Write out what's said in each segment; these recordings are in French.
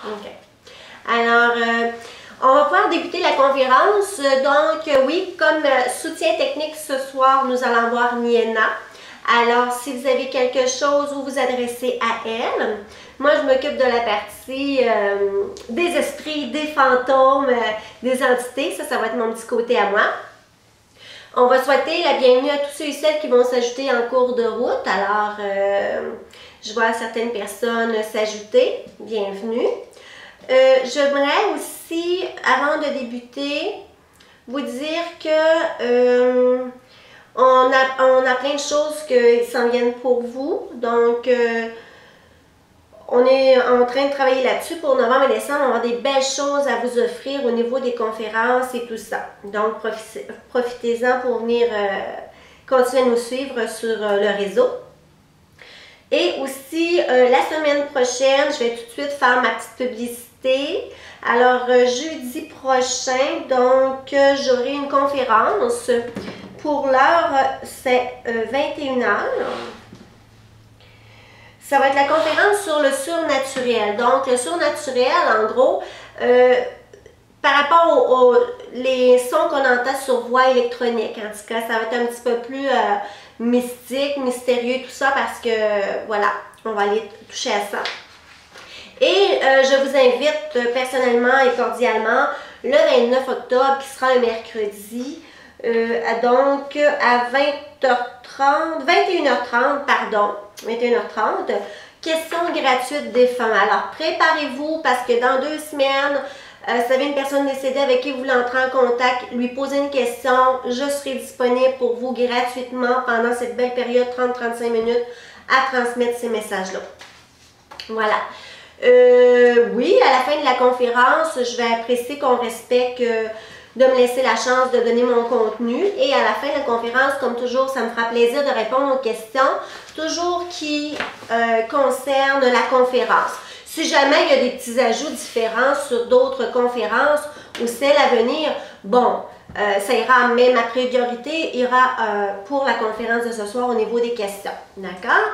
OK. Alors, on va pouvoir débuter la conférence. Donc, oui, comme soutien technique ce soir, nous allons voir Niena. Alors, si vous avez quelque chose, vous vous adressez à elle. Moi, je m'occupe de la partie des esprits, des fantômes, des entités. Ça va être mon petit côté à moi. On va souhaiter la bienvenue à tous ceux et celles qui vont s'ajouter en cours de route. Alors, je vois certaines personnes s'ajouter. Bienvenue. J'aimerais aussi, avant de débuter, vous dire que on a plein de choses qui s'en viennent pour vous. Donc, on est en train de travailler là-dessus pour novembre et décembre. On va avoir des belles choses à vous offrir au niveau des conférences et tout ça. Donc, profitez-en pour venir continuer à nous suivre sur le réseau. Et aussi, la semaine prochaine, je vais tout de suite faire ma petite publicité. Alors, jeudi prochain, donc, j'aurai une conférence. Pour l'heure, c'est 21h. Ça va être la conférence sur le surnaturel. Donc, le surnaturel, en gros, par rapport aux les sons qu'on entend sur voie électronique. En tout cas, ça va être un petit peu plus mystique, mystérieux, tout ça, parce que, voilà, on va aller toucher à ça. Et je vous invite personnellement et cordialement le 29 octobre, qui sera le mercredi, donc à 21h30, pardon, 21h30, questions gratuites des femmes. Alors, préparez-vous parce que dans 2 semaines, si vous avez une personne décédée avec qui vous voulez entrer en contact, lui poser une question, je serai disponible pour vous gratuitement pendant cette belle période, 30-35 minutes, à transmettre ces messages-là. Voilà. Oui, à la fin de la conférence, je vais apprécier qu'on respecte de me laisser la chance de donner mon contenu. Et à la fin de la conférence, comme toujours, ça me fera plaisir de répondre aux questions, toujours qui concernent la conférence. Si jamais il y a des petits ajouts différents sur d'autres conférences ou celles à venir, bon, ça ira, mais ma priorité ira pour la conférence de ce soir au niveau des questions. D'accord?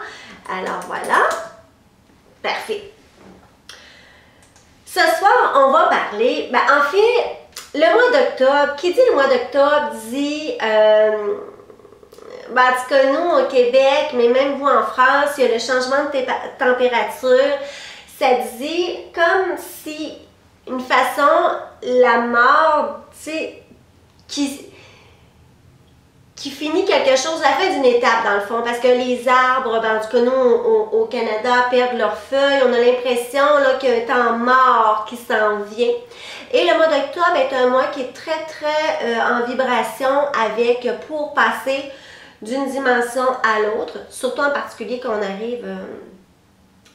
Alors voilà. Parfait. Ce soir, on va parler, ben, en fait, le mois d'octobre, qui dit le mois d'octobre dit, ben, en tout cas nous au Québec, mais même vous en France, il y a le changement de température. Ça dit comme si, une façon, la mort, tu sais, qui finit quelque chose, la fin d'une étape dans le fond, parce que les arbres, ben, en tout cas nous au Canada, perdent leurs feuilles, on a l'impression qu'il y a un temps mort qui s'en vient. Et le mois d'octobre est un mois qui est très en vibration avec, pour passer d'une dimension à l'autre, surtout en particulier quand on arrive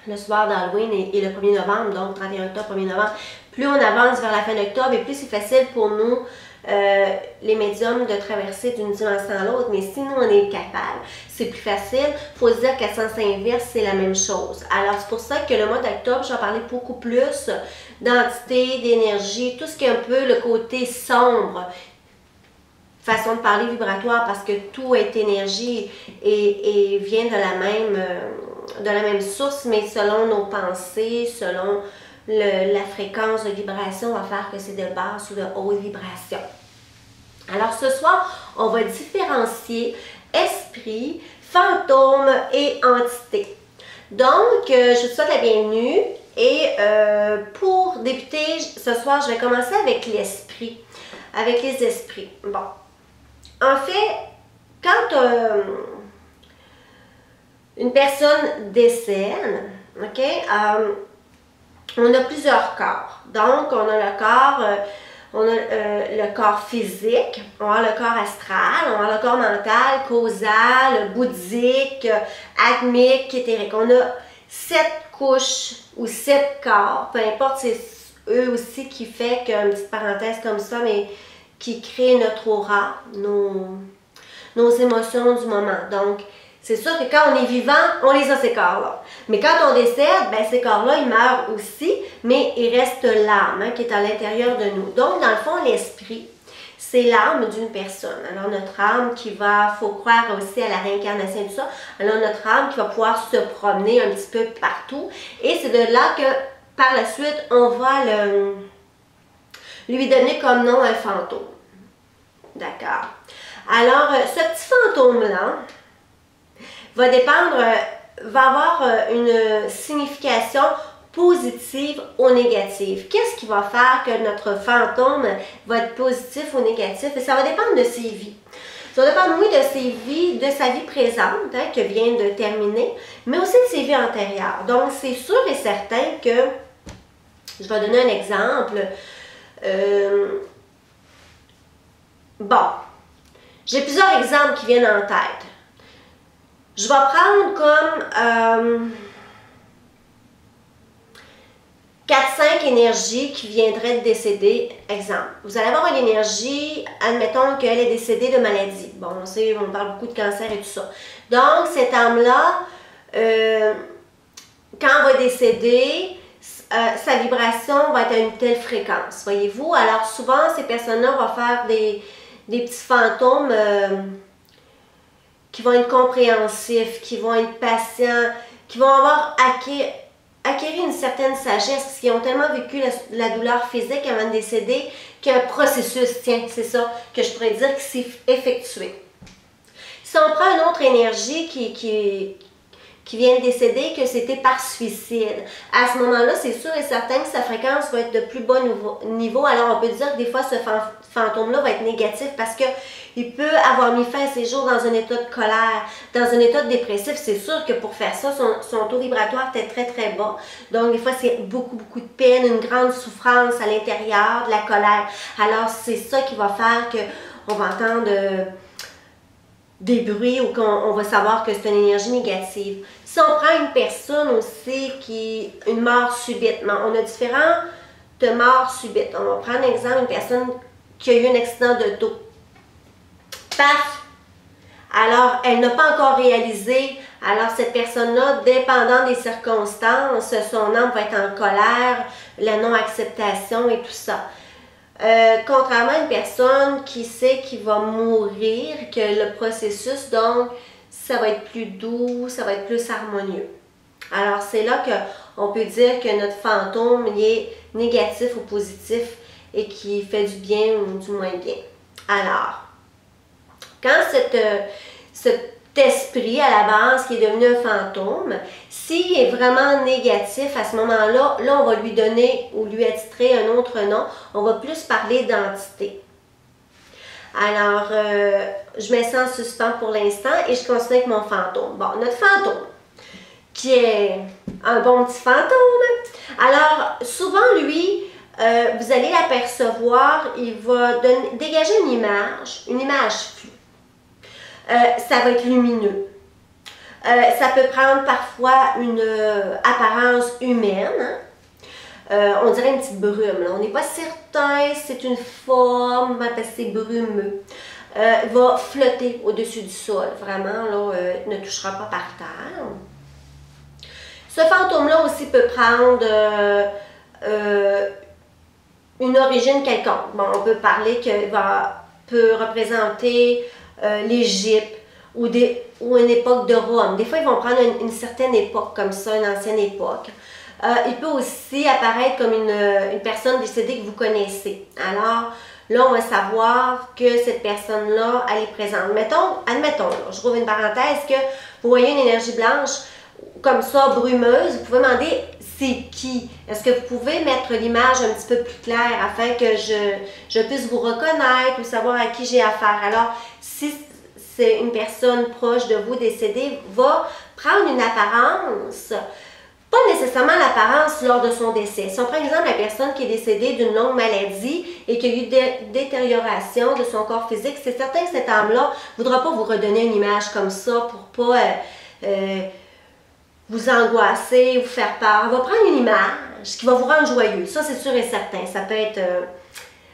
le soir d'Halloween et le 1er novembre, donc 31 octobre, 1er novembre. Plus on avance vers la fin d'octobre et plus c'est facile pour nous, les médiums, de traverser d'une dimension à l'autre. Mais si nous, on est capable, c'est plus facile. Il faut se dire qu'à sens inverse, c'est la même chose. Alors, c'est pour ça que le mois d'octobre, je vais parler beaucoup plus d'entité, d'énergie, tout ce qui est un peu le côté sombre. Façon de parler vibratoire, parce que tout est énergie et vient de la même source, mais selon nos pensées, selon la fréquence de vibration, on va faire que c'est de basse ou de haute vibration. Alors ce soir, on va différencier esprit, fantôme et entité. Donc, je vous souhaite la bienvenue et pour débuter ce soir, je vais commencer avec l'esprit, avec les esprits. Bon, en fait, quand une personne décède, ok, on a plusieurs corps. Donc, on a le corps, le corps physique, on a le corps astral, on a le corps mental, causal, bouddhique, atmique, éthérique. On a 7 couches ou 7 corps, peu importe, c'est eux aussi qui fait qu'une petite parenthèse comme ça, mais qui crée notre aura, nos émotions du moment. Donc, c'est sûr que quand on est vivant, on les a ces corps-là. Mais quand on décède, ben, ces corps-là, ils meurent aussi, mais il reste l'âme qui est à l'intérieur de nous. Donc, dans le fond, l'esprit, c'est l'âme d'une personne. Alors, notre âme qui va, faut croire aussi à la réincarnation et tout ça, alors notre âme qui va pouvoir se promener un petit peu partout. Et c'est de là que par la suite, on va lui donner comme nom un fantôme. D'accord? Alors, ce petit fantôme-là va dépendre, va avoir une signification positive ou négative. Qu'est-ce qui va faire que notre fantôme va être positif ou négatif? Et ça va dépendre de ses vies. Ça va dépendre, oui, de ses vies, de sa vie présente, hein, que vient de terminer, mais aussi de ses vies antérieures. Donc, c'est sûr et certain que, je vais donner un exemple. Bon, j'ai plusieurs exemples qui viennent en tête. Je vais prendre comme 4-5 énergies qui viendraient de décéder. Exemple, vous allez avoir une énergie, admettons qu'elle est décédée de maladie. Bon, on sait, on parle beaucoup de cancer et tout ça. Donc, cette âme-là, quand elle va décéder, sa vibration va être à une telle fréquence, voyez-vous? Alors, souvent, ces personnes-là vont faire des petits fantômes qui vont être compréhensifs, qui vont être patients, qui vont avoir acquérir une certaine sagesse, parce qu'ils ont tellement vécu la douleur physique avant de décéder qu'un processus, tiens, c'est ça que je pourrais dire, qui s'est effectué. Si on prend une autre énergie qui vient de décéder, que c'était par suicide, à ce moment-là, c'est sûr et certain que sa fréquence va être de plus bas niveau. Alors, on peut dire que des fois, ce fantôme-là va être négatif parce qu'il peut avoir mis fin à ses jours dans un état de colère, dans un état de dépressif. C'est sûr que pour faire ça, son taux vibratoire était très, très bas. Donc, des fois, c'est beaucoup, beaucoup de peine, une grande souffrance à l'intérieur, de la colère. Alors, c'est ça qui va faire qu'on va entendre des bruits ou qu'on va savoir que c'est une énergie négative. Si on prend une personne aussi une mort subite, on a différents de morts subites. On va prendre l'exemple d'une personne qui a eu un accident d'auto. Paf! Alors, elle n'a pas encore réalisé. Alors, cette personne-là, dépendant des circonstances, son âme va être en colère, la non-acceptation et tout ça. Contrairement à une personne qui sait qu'il va mourir, que le processus, donc, ça va être plus doux, ça va être plus harmonieux. Alors, c'est là qu'on peut dire que notre fantôme il est négatif ou positif et qui fait du bien ou du moins bien. Alors, quand cet esprit à la base qui est devenu un fantôme, s'il est vraiment négatif à ce moment-là, là on va lui donner ou lui attitrer un autre nom, on va plus parler d'entité. Alors, je mets ça en suspens pour l'instant et je continue avec mon fantôme. Bon, notre fantôme, qui est un bon petit fantôme, alors souvent lui, vous allez l'apercevoir, il va dégager une image floue. Ça va être lumineux. Ça peut prendre parfois une apparence humaine. On dirait une petite brume. Là. On n'est pas certain si c'est une forme, parce que c'est brumeux. Il va flotter au-dessus du sol. Vraiment, là, ne touchera pas par terre. Ce fantôme-là aussi peut prendre une origine quelconque. Bon, on peut parler qu'il peut représenter l'Égypte ou une époque de Rome. Des fois, ils vont prendre une certaine époque comme ça, une ancienne époque. Il peut aussi apparaître comme une personne décédée que vous connaissez. Alors, là, on va savoir que cette personne-là, elle est présente. Admettons, là, je rouvre une parenthèse, que vous voyez une énergie blanche comme ça, brumeuse, vous pouvez demander c'est qui? Est-ce que vous pouvez mettre l'image un petit peu plus claire afin que je puisse vous reconnaître ou savoir à qui j'ai affaire? Alors, si c'est une personne proche de vous décédée, va prendre une apparence, pas nécessairement l'apparence lors de son décès. Si on prend exemple la personne qui est décédée d'une longue maladie et qui a eu des détérioration de son corps physique, c'est certain que cette âme-là ne voudra pas vous redonner une image comme ça pour pas vous angoisser, vous faire peur. Elle va prendre une image qui va vous rendre joyeux. Ça, c'est sûr et certain. Ça peut être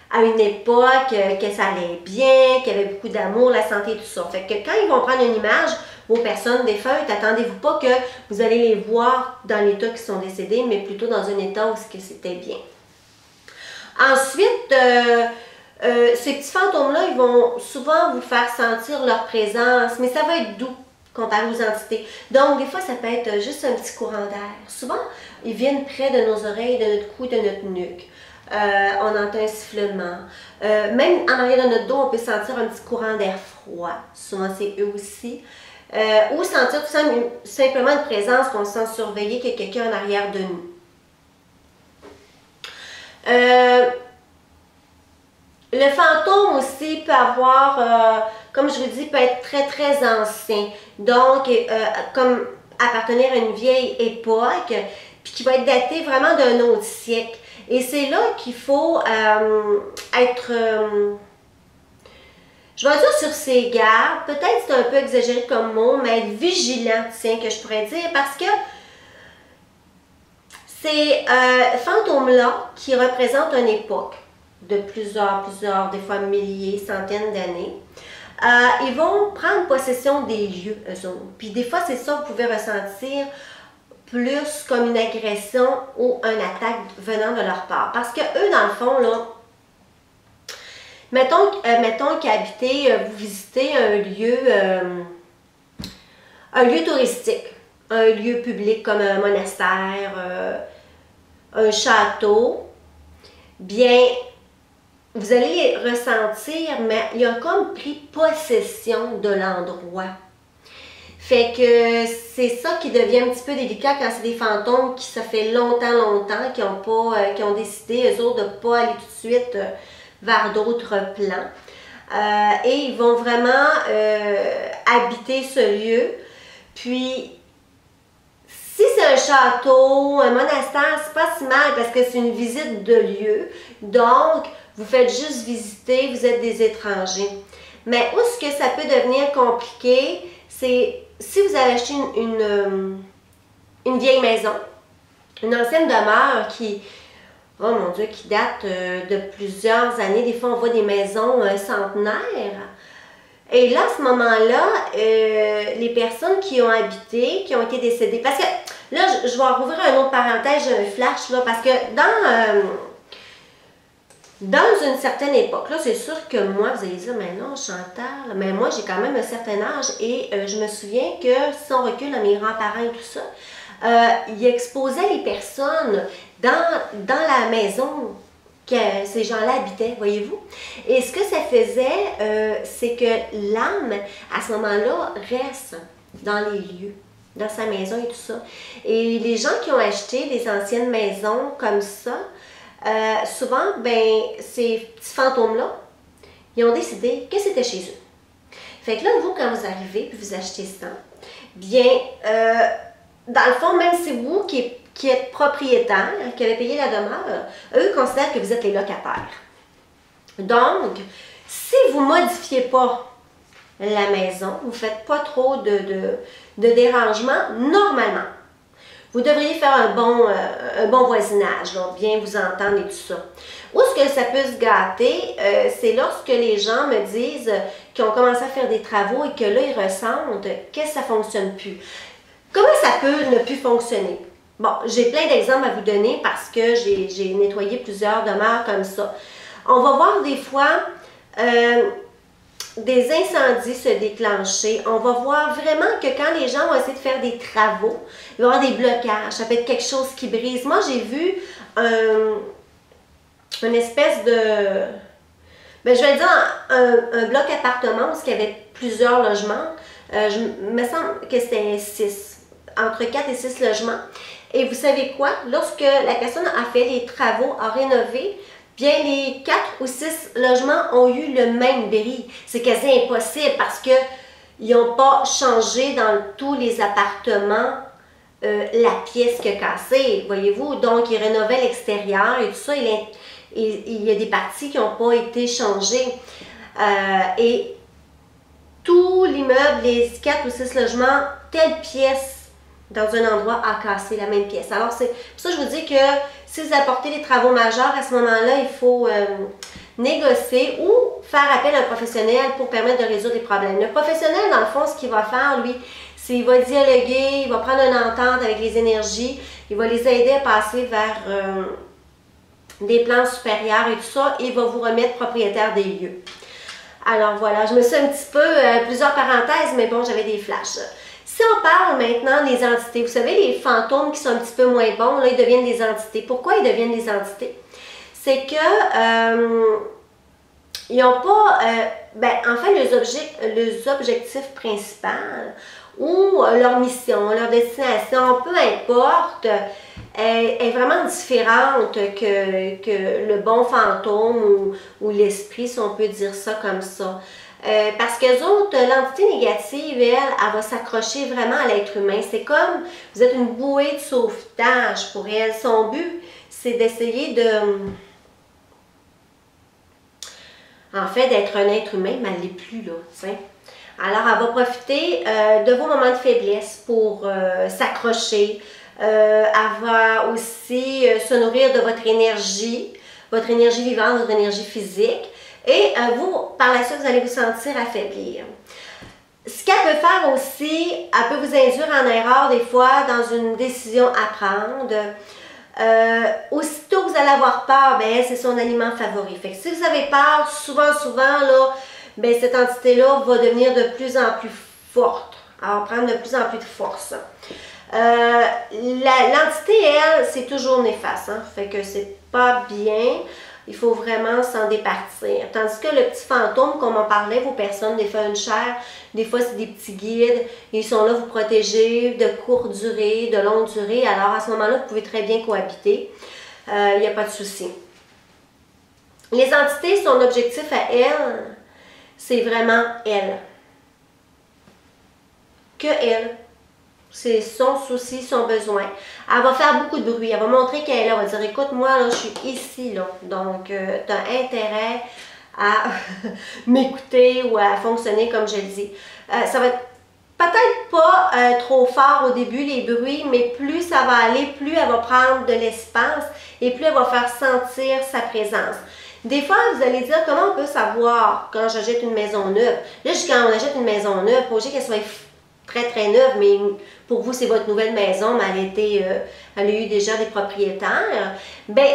à une époque que ça allait bien, qu'il y avait beaucoup d'amour, la santé, tout ça. Fait que quand ils vont prendre une image, vos personnes défuntes, attendez-vous pas que vous allez les voir dans l'état qui sont décédés, mais plutôt dans un état où c'était bien. Ensuite, ces petits fantômes-là, ils vont souvent vous faire sentir leur présence, mais ça va être doux. comparé aux entités. Donc, des fois, ça peut être juste un petit courant d'air. Souvent, ils viennent près de nos oreilles, de notre cou, de notre nuque. On entend un sifflement. Même en arrière de notre dos, on peut sentir un petit courant d'air froid. Souvent, c'est eux aussi. Ou sentir tout simplement une présence qu'on se sent surveiller, qu'il y a quelqu'un en arrière de nous. Le fantôme aussi peut avoir, comme je vous dis, peut être très très ancien. Donc, comme appartenir à une vieille époque, puis qui va être daté vraiment d'un autre siècle. Et c'est là qu'il faut être, je vais dire sur ses gardes, peut-être c'est un peu exagéré comme mot, mais être vigilant, tiens, que je pourrais dire, parce que ces fantômes-là qui représentent une époque de plusieurs, des fois milliers, centaines d'années, ils vont prendre possession des lieux, eux autres. Puis des fois, c'est ça, vous pouvez ressentir plus comme une agression ou une attaque venant de leur part. Parce que eux, dans le fond, là, mettons qu'habiter, vous visitez un lieu touristique, un lieu public comme un monastère, un château, bien, vous allez ressentir, mais il a comme pris possession de l'endroit. Fait que c'est ça qui devient un petit peu délicat quand c'est des fantômes qui, ça fait longtemps, qui ont décidé, eux autres, de ne pas aller tout de suite vers d'autres plans. Et ils vont vraiment habiter ce lieu. Puis, si c'est un château, un monastère, c'est pas si mal parce que c'est une visite de lieu. Donc, vous faites juste visiter, vous êtes des étrangers. Mais où est-ce que ça peut devenir compliqué, c'est si vous avez acheté une vieille maison, une ancienne demeure qui, oh mon Dieu, qui date de plusieurs années. Des fois, on voit des maisons centenaires. Et là, à ce moment-là, les personnes qui ont habité, qui ont été décédées, parce que là, je vais rouvrir une autre parenthèse, un flash, là, parce que dans une certaine époque, là, c'est sûr que moi, vous allez dire, mais non, Chantal, mais moi, j'ai quand même un certain âge et je me souviens que si on recule à mes grands-parents et tout ça, ils exposaient les personnes dans la maison que ces gens-là habitaient, voyez-vous. Et ce que ça faisait, c'est que l'âme, à ce moment-là, reste dans les lieux, dans sa maison et tout ça. Et les gens qui ont acheté des anciennes maisons comme ça, souvent, ben, ces petits fantômes-là, ils ont décidé que c'était chez eux. Fait que là, vous, quand vous arrivez et vous achetez ça, bien, dans le fond, même si vous qui êtes propriétaire, qui avez payé la demeure, eux considèrent que vous êtes les locataires. Donc, si vous ne modifiez pas la maison, vous ne faites pas trop de dérangement, normalement, vous devriez faire un bon voisinage, donc bien vous entendre et tout ça. Où est-ce que ça peut se gâter? C'est lorsque les gens me disent qu'ils ont commencé à faire des travaux et que là, ils ressentent que ça ne fonctionne plus. Comment ça peut ne plus fonctionner? Bon, j'ai plein d'exemples à vous donner parce que j'ai nettoyé plusieurs demeures comme ça. On va voir des fois des incendies se déclencher. On va voir vraiment que quand les gens vont essayer de faire des travaux, il va y avoir des blocages. Ça peut être quelque chose qui brise. Moi, j'ai vu une espèce de... Ben, je vais dire un bloc appartement où il y avait plusieurs logements. Il me semble que c'était 6, entre 4 et 6 logements. Et vous savez quoi? Lorsque la personne a fait les travaux, a rénové, bien les 4 ou 6 logements ont eu le même bris. C'est quasi impossible parce qu'ils n'ont pas changé dans tous les appartements la pièce qui a cassé, voyez-vous. Donc, ils rénovaient l'extérieur et tout ça. Il y a des parties qui n'ont pas été changées. Et tout l'immeuble, les 4 ou 6 logements, telle pièce dans un endroit à casser la même pièce. Alors, c'est pour ça que je vous dis que si vous apportez des travaux majeurs, à ce moment-là, il faut négocier ou faire appel à un professionnel pour permettre de résoudre les problèmes. Le professionnel, dans le fond, ce qu'il va faire, lui, c'est qu'il va dialoguer, il va prendre une entente avec les énergies, il va les aider à passer vers des plans supérieurs et tout ça, et il va vous remettre propriétaire des lieux. Alors voilà, je me suis un petit peu, plusieurs parenthèses, mais bon, j'avais des flashs. Si on parle maintenant des entités, vous savez, les fantômes qui sont un petit peu moins bons, là, ils deviennent des entités. Pourquoi ils deviennent des entités? C'est que ils n'ont pas, en fait, les objectifs principaux ou leur mission, leur destination, peu importe, est vraiment différente que le bon fantôme ou l'esprit, si on peut dire ça comme ça. Parce qu'eux autres, l'entité négative, elle va s'accrocher vraiment à l'être humain. C'est comme, vous êtes une bouée de sauvetage pour elle. Son but, c'est d'essayer en fait, d'être un être humain, mais elle ne l'est plus, là, t'sais. Alors, elle va profiter de vos moments de faiblesse pour s'accrocher. Elle va aussi se nourrir de votre énergie vivante, votre énergie physique. Et vous, par la suite, vous allez vous sentir affaiblir. Ce qu'elle peut faire aussi, elle peut vous induire en erreur des fois dans une décision à prendre. Aussitôt que vous allez avoir peur, ben, c'est son aliment favori. Fait que si vous avez peur, souvent, là, ben, cette entité-là va devenir de plus en plus forte. Elle va prendre de plus en plus de force. L'entité, elle, c'est toujours néfaste. Hein? Fait que c'est pas bien. Il faut vraiment s'en départir. Tandis que le petit fantôme, comme on parlait, vos personnes, des fois une chair, des fois c'est des petits guides, ils sont là vous protéger de courte durée, de longue durée. Alors à ce moment-là, vous pouvez très bien cohabiter. Il n'y a pas de souci. Les entités, son objectif à elle, c'est vraiment elle. Que elle. C'est son souci, son besoin. Elle va faire beaucoup de bruit. Elle va montrer qu'elle est là. Elle va dire, écoute, moi, là, je suis ici, là. Donc, tu as intérêt à m'écouter ou à fonctionner comme je le dis. Ça va être peut-être pas trop fort au début, les bruits, mais plus ça va aller, plus elle va prendre de l'espace et plus elle va faire sentir sa présence. Des fois, vous allez dire, comment on peut savoir quand j'achète une maison neuve? Là, quand on achète une maison neuve, pas obligé qu'elle soit très neuve, mais pour vous, c'est votre nouvelle maison, mais elle a eu déjà des propriétaires. Ben,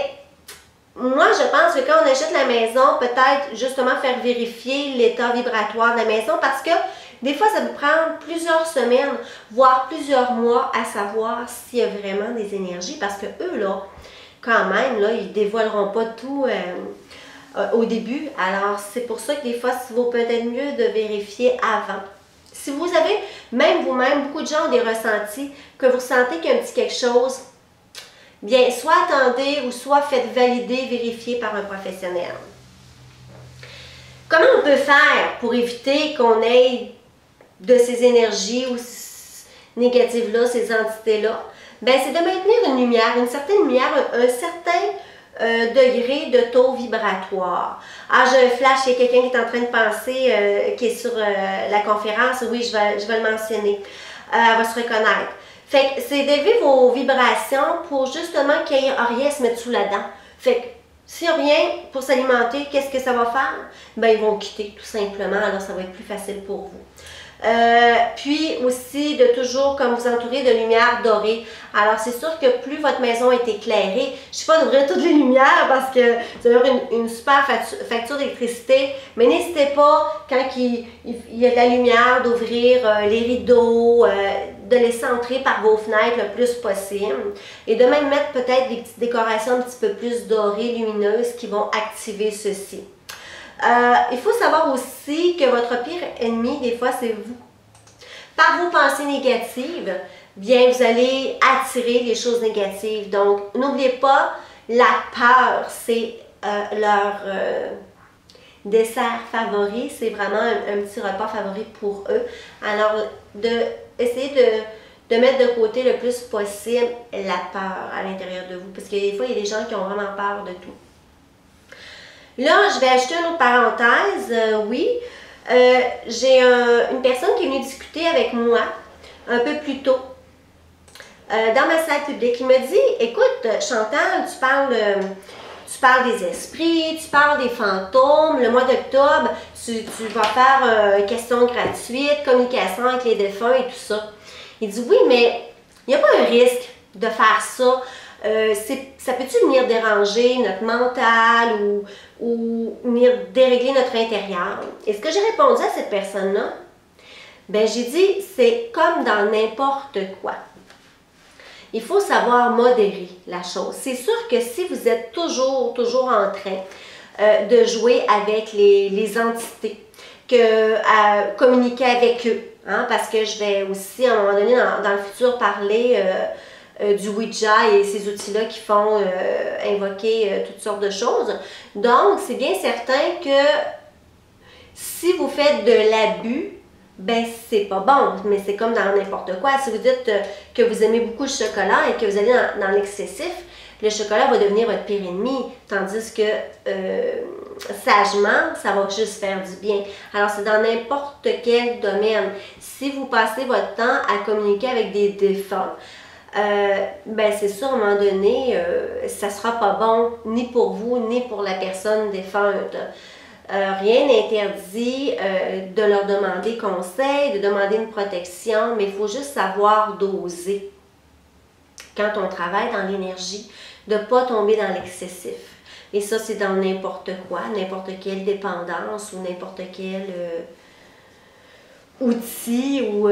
moi, je pense que quand on achète la maison, peut-être justement faire vérifier l'état vibratoire de la maison parce que des fois, ça peut prendre plusieurs semaines, voire plusieurs mois à savoir s'il y a vraiment des énergies parce que eux, là, quand même, là, ils ne dévoileront pas tout au début. Alors, c'est pour ça que des fois, il vaut peut-être mieux de vérifier avant. Si vous avez, même vous-même, beaucoup de gens ont des ressentis, que vous sentez qu'il y a un petit quelque chose, bien, soit attendez ou soit faites valider, vérifier par un professionnel. Comment on peut faire pour éviter qu'on ait de ces énergies ou négatives-là, ces entités-là? Bien, c'est de maintenir une lumière, un certain degré de taux vibratoire. Ah, j'ai un flash, il y a quelqu'un qui est en train de penser, qui est sur la conférence, oui, je vais le mentionner. Elle va se reconnaître. Fait que c'est d'élever vos vibrations pour justement qu'il n'y ait rien à se mettre sous la dent. Fait que s'il n'y a rien pour s'alimenter, qu'est-ce que ça va faire? Ben, ils vont quitter tout simplement, alors ça va être plus facile pour vous. Puis aussi de toujours comme vous entourer de lumière dorée. Alors c'est sûr que plus votre maison est éclairée, je ne sais pas d'ouvrir toutes les lumières parce que ça va avoir une super facture d'électricité, mais n'hésitez pas quand il y a de la lumière d'ouvrir les rideaux, de les centrer par vos fenêtres le plus possible et de même mettre peut-être des petites décorations un petit peu plus dorées, lumineuses qui vont activer ceci. Il faut savoir aussi que votre pire ennemi, des fois, c'est vous. Par vos pensées négatives, bien, vous allez attirer les choses négatives. Donc, n'oubliez pas, la peur, c'est leur dessert favori. C'est vraiment un petit repas favori pour eux. Alors, essayez de mettre de côté le plus possible la peur à l'intérieur de vous. Parce que des fois, il y a des gens qui ont vraiment peur de tout. Là, je vais ajouter une autre parenthèse, oui. J'ai une personne qui est venue discuter avec moi un peu plus tôt dans ma salle publique. Il m'a dit, écoute, Chantal, tu parles des esprits, tu parles des fantômes. Le mois d'octobre, tu vas faire une question gratuite, communication avec les défunts et tout ça. Il dit, oui, mais il n'y a pas un risque de faire ça Ça peut-tu venir déranger notre mental ou venir dérégler notre intérieur? Et ce que j'ai répondu à cette personne-là, ben j'ai dit, c'est comme dans n'importe quoi. Il faut savoir modérer la chose. C'est sûr que si vous êtes toujours en train de jouer avec les entités, à communiquer avec eux, hein, parce que je vais aussi à un moment donné dans le futur parler du Ouija et ces outils-là qui font invoquer toutes sortes de choses. Donc, c'est bien certain que si vous faites de l'abus, ben c'est pas bon, mais c'est comme dans n'importe quoi. Si vous dites que vous aimez beaucoup le chocolat et que vous allez dans l'excessif, le chocolat va devenir votre pire ennemi, tandis que sagement, ça va juste faire du bien. Alors c'est dans n'importe quel domaine. Si vous passez votre temps à communiquer avec des défunts, ben c'est sûr, à un moment donné, ça sera pas bon ni pour vous, ni pour la personne défunte. Rien n'interdit de leur demander conseil, de demander une protection, mais il faut juste savoir doser quand on travaille dans l'énergie, de ne pas tomber dans l'excessif. Et ça, c'est dans n'importe quoi, n'importe quelle dépendance ou n'importe quel outil ou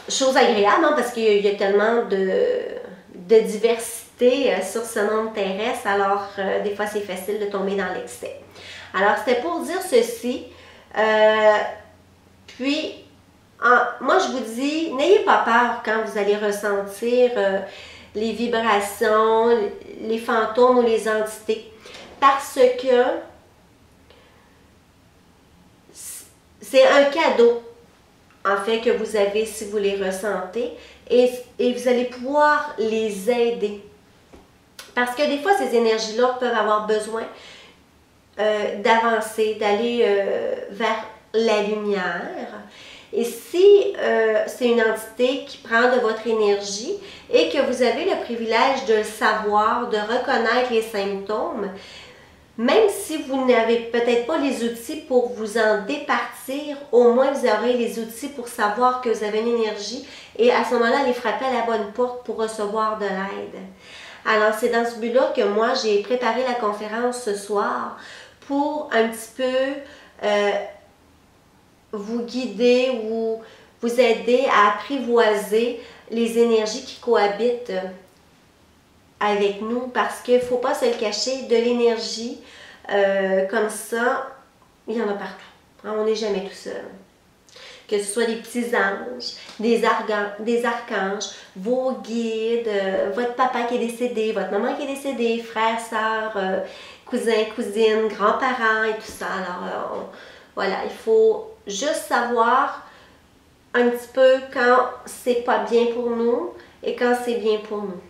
chose agréable, hein, parce qu'il y a tellement de diversité sur ce monde terrestre, alors des fois c'est facile de tomber dans l'excès. Alors, c'était pour dire ceci. Puis, moi, je vous dis, n'ayez pas peur quand vous allez ressentir les vibrations, les fantômes ou les entités. Parce que c'est un cadeau, en fait, que vous avez si vous les ressentez. Et vous allez pouvoir les aider. Parce que des fois, ces énergies-là peuvent avoir besoin d'avancer, d'aller vers la lumière. Et si c'est une entité qui prend de votre énergie et que vous avez le privilège de le savoir, de reconnaître les symptômes, même si vous n'avez peut-être pas les outils pour vous en départir, au moins vous aurez les outils pour savoir que vous avez une énergie et à ce moment-là, aller frapper à la bonne porte pour recevoir de l'aide. Alors, c'est dans ce but-là que moi, j'ai préparé la conférence ce soir pour un petit peu vous guider ou vous aider à apprivoiser les énergies qui cohabitent avec nous, parce qu'il ne faut pas se le cacher, de l'énergie comme ça, il y en a partout. Hein, on n'est jamais tout seul. Que ce soit des petits anges, des archanges, vos guides, votre papa qui est décédé, votre maman qui est décédée, frères, sœurs, cousins, cousines, grands-parents et tout ça. Alors, voilà, il faut juste savoir un petit peu quand c'est pas bien pour nous et quand c'est bien pour nous.